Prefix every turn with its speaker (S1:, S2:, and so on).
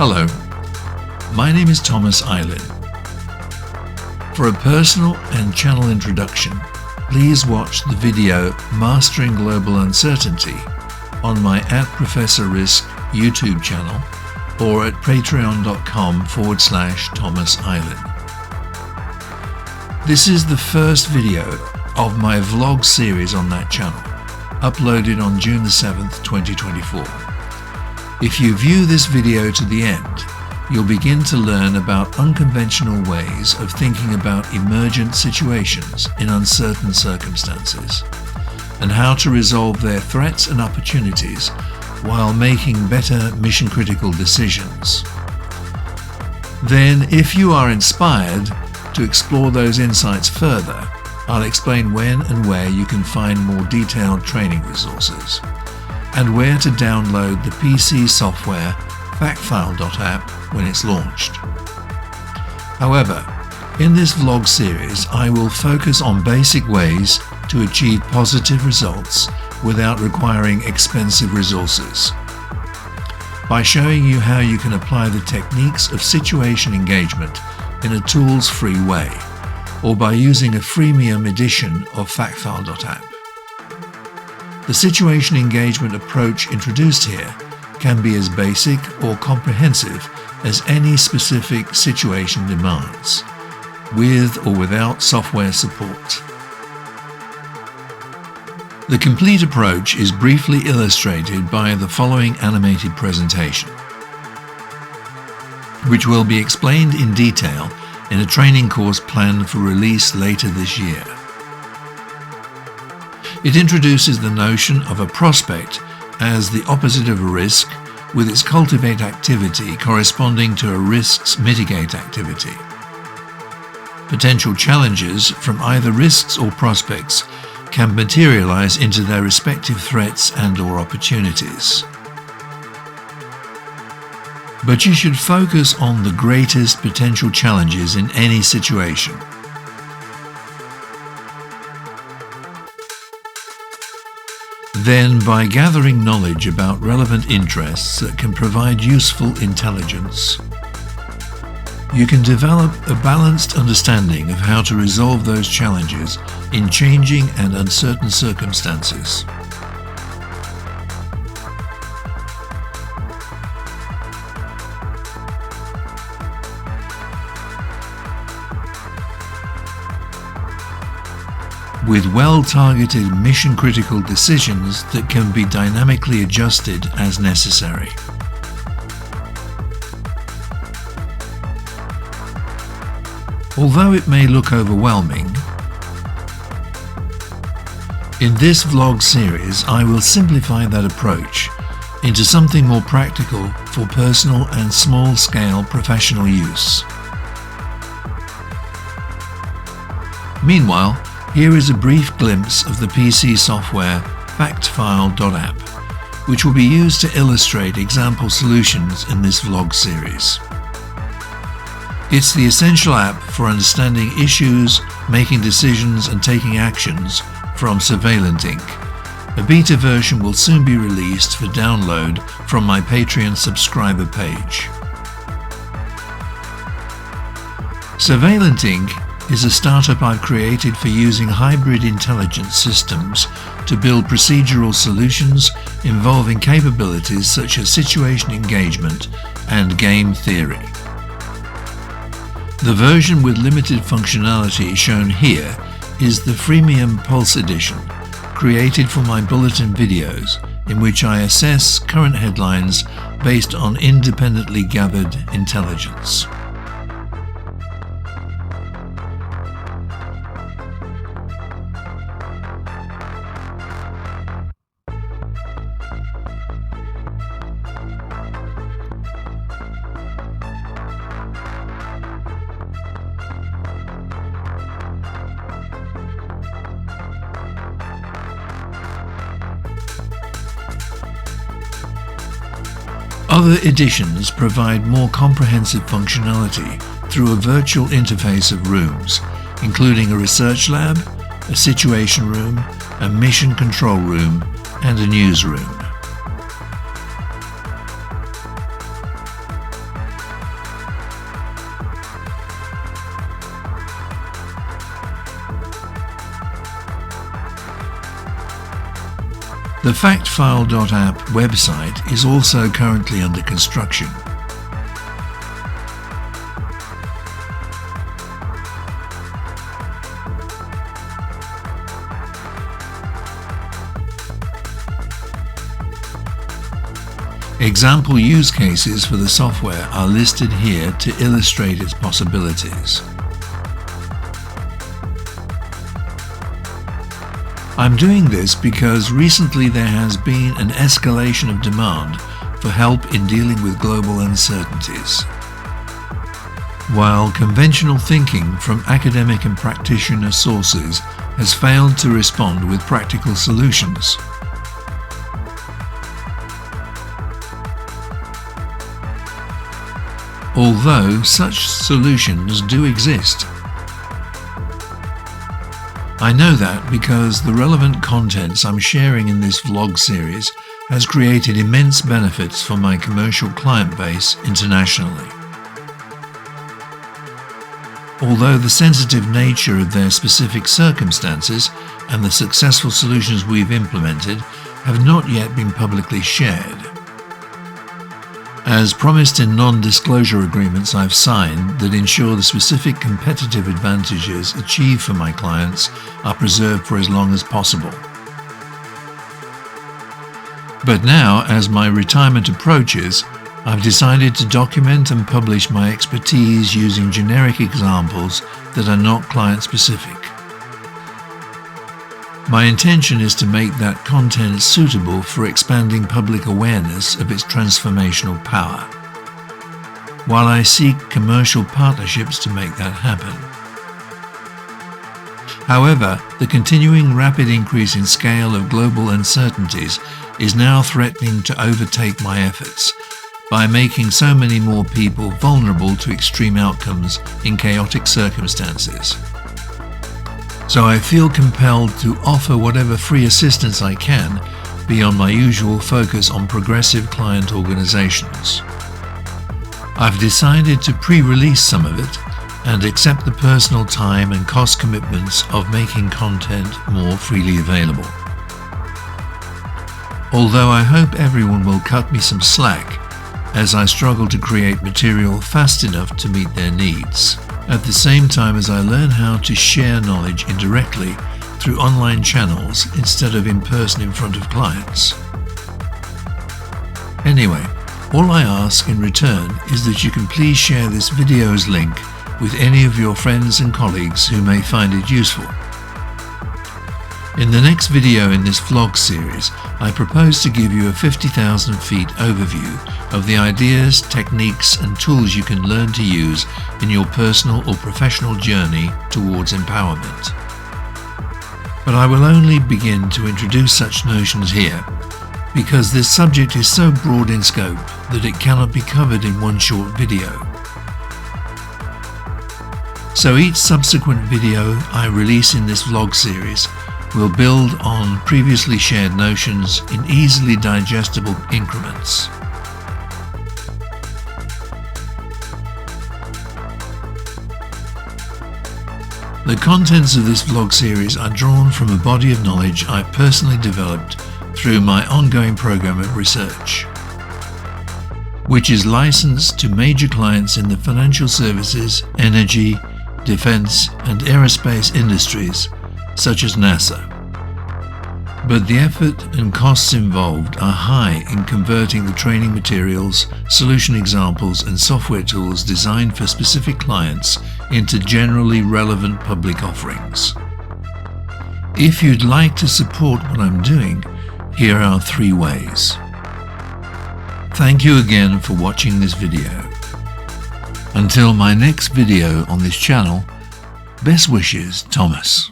S1: Hello, my name is Thomas Eilin. For a personal and channel introduction, please watch the video Mastering Global Uncertainty on my @ProfessorRisk YouTube channel or at patreon.com/Thomas Eilin. This is the first video of my vlog series on that channel, uploaded on June the 7th, 2024. If you view this video to the end, you'll begin to learn about unconventional ways of thinking about emergent situations in uncertain circumstances, and how to resolve their threats and opportunities while making better mission-critical decisions. Then, if you are inspired to explore those insights further, I'll explain when and where you can find more detailed training resources, and where to download the PC software Factfile.app when it's launched. However, in this vlog series, I will focus on basic ways to achieve positive results without requiring expensive resources, by showing you how you can apply the techniques of situation engagement in a tools-free way, or by using a freemium edition of Factfile.app. The situation engagement approach introduced here can be as basic or comprehensive as any specific situation demands, with or without software support. The complete approach is briefly illustrated by the following animated presentation, which will be explained in detail in a training course planned for release later this year. It introduces the notion of a prospect as the opposite of a risk, with its cultivate activity corresponding to a risk's mitigate activity. Potential challenges from either risks or prospects can materialize into their respective threats and/or opportunities. But you should focus on the greatest potential challenges in any situation. Then, by gathering knowledge about relevant interests that can provide useful intelligence, you can develop a balanced understanding of how to resolve those challenges in changing and uncertain circumstances. With well-targeted mission-critical decisions that can be dynamically adjusted as necessary. Although it may look overwhelming, in this vlog series I will simplify that approach into something more practical for personal and small-scale professional use. Meanwhile, here is a brief glimpse of the PC software Factfile.app, which will be used to illustrate example solutions in this vlog series. It's the essential app for understanding issues, making decisions and taking actions from Surveillant Inc. A beta version will soon be released for download from my Patreon subscriber page. Surveillant Inc. is a startup I've created for using hybrid intelligence systems to build procedural solutions involving capabilities such as situation engagement and game theory. The version with limited functionality shown here is the freemium Pulse edition, created for my bulletin videos, in which I assess current headlines based on independently gathered intelligence. Other editions provide more comprehensive functionality through a virtual interface of rooms, including a research lab, a situation room, a mission control room, and a newsroom. The Factfile.app website is also currently under construction. Example use cases for the software are listed here to illustrate its possibilities. I'm doing this because recently there has been an escalation of demand for help in dealing with global uncertainties. While conventional thinking from academic and practitioner sources has failed to respond with practical solutions, although such solutions do exist. I know that because the relevant contents I'm sharing in this vlog series has created immense benefits for my commercial client base internationally. Although the sensitive nature of their specific circumstances and the successful solutions we've implemented have not yet been publicly shared. As promised in non-disclosure agreements I've signed that ensure the specific competitive advantages achieved for my clients are preserved for as long as possible. But now, as my retirement approaches, I've decided to document and publish my expertise using generic examples that are not client-specific. My intention is to make that content suitable for expanding public awareness of its transformational power, while I seek commercial partnerships to make that happen. However, the continuing rapid increase in scale of global uncertainties is now threatening to overtake my efforts by making so many more people vulnerable to extreme outcomes in chaotic circumstances. So I feel compelled to offer whatever free assistance I can beyond my usual focus on progressive client organizations. I've decided to pre-release some of it and accept the personal time and cost commitments of making content more freely available. Although I hope everyone will cut me some slack as I struggle to create material fast enough to meet their needs, at the same time as I learn how to share knowledge indirectly through online channels instead of in person in front of clients. Anyway, all I ask in return is that you can please share this video's link with any of your friends and colleagues who may find it useful. In the next video in this vlog series, I propose to give you a 50,000 feet overview of the ideas, techniques and tools you can learn to use in your personal or professional journey towards empowerment. But I will only begin to introduce such notions here because this subject is so broad in scope that it cannot be covered in one short video. So each subsequent video I release in this vlog series will build on previously shared notions in easily digestible increments. The contents of this vlog series are drawn from a body of knowledge I've personally developed through my ongoing program of research, which is licensed to major clients in the financial services, energy, defense, and aerospace industries, such as NASA. But the effort and costs involved are high in converting the training materials, solution examples, and software tools designed for specific clients into generally relevant public offerings. If you'd like to support what I'm doing, here are 3 ways. Thank you again for watching this video. Until my next video on this channel, best wishes, Thomas.